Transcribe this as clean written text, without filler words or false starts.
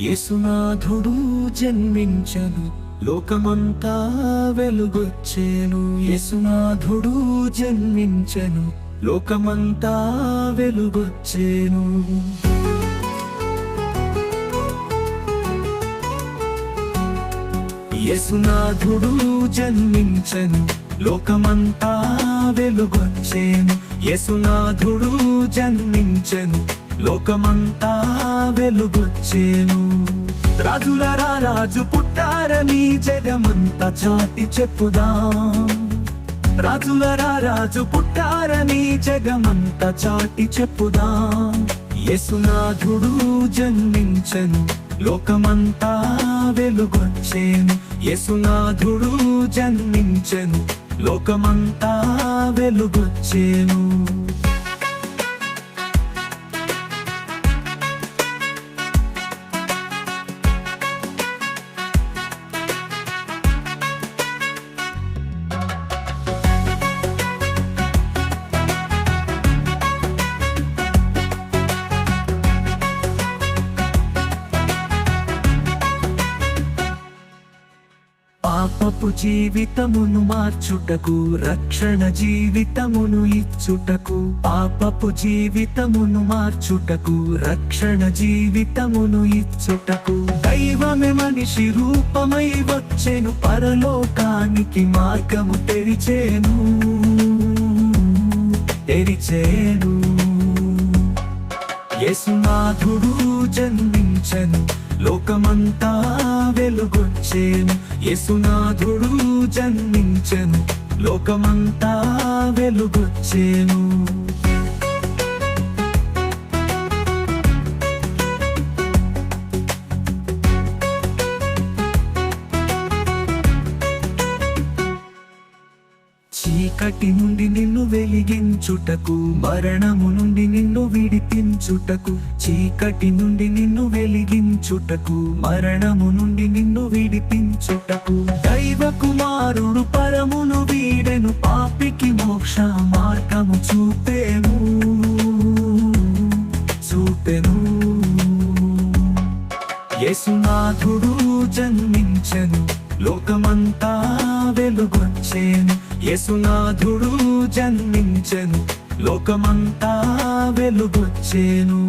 యేసునాథుడు జన్మించెను, లోకమంతా వెలుగొచ్చెను. యేసునాథుడు జన్మించెను, లోకమంతా వెలుగొచ్చెను. యేసునాథుడు జన్మించెను, లోకమంతా వెలుగొచ్చెను. యేసునాథుడు జన్మించెను, లోకమంతా వెలుగొచ్చెను. రాజులరా రాజు పుట్టారని జగమంతా చాటి చెప్పుదాం. రాజులరా రాజు పుట్టారని జగమంతా చాటి చెప్పుదాం. యేసునాథుడు జన్మించెను, లోకమంతా వెలుగొచ్చెను. యేసునాథుడు జన్మించెను, లోకమంతా వెలుగొచ్చెను. పాపపు జీవితమును మార్చుటకు, రక్షణ జీవితమును ఇచ్చుటకు. పాపపు జీవితమును మార్చుటకు, రక్షణ జీవితమును ఇచ్చుటకు. దైవమే మనిషి రూపమై వచ్చెను, పరలోకానికి మార్గము తెరిచెను. యేసునాథుడు జన్మించెను, లోకమంతా వెలుగొచ్చెను. యేసునాథుడు జన్మించెను, లోకమంతా వెలుగొచ్చెను. చీకటి నుండి నిన్ను వెలిగించుటకు, మరణము నుండి నిన్ను విడిపించుటకు. చీకటి నుండి నిన్ను వెలిగించుటకు, మరణము నుండి నిన్ను విడిపించుటకు. దైవ కుమారుడు పరమును వీడెను, పాపికి మోక్ష మార్గము చూపెను. యేసునాథుడు జన్మించెను, లోకమంతా వెలుగొచ్చెను. యేసునాథుడు జన్మించెను, లోకమంతా వెలుగొచ్చెను.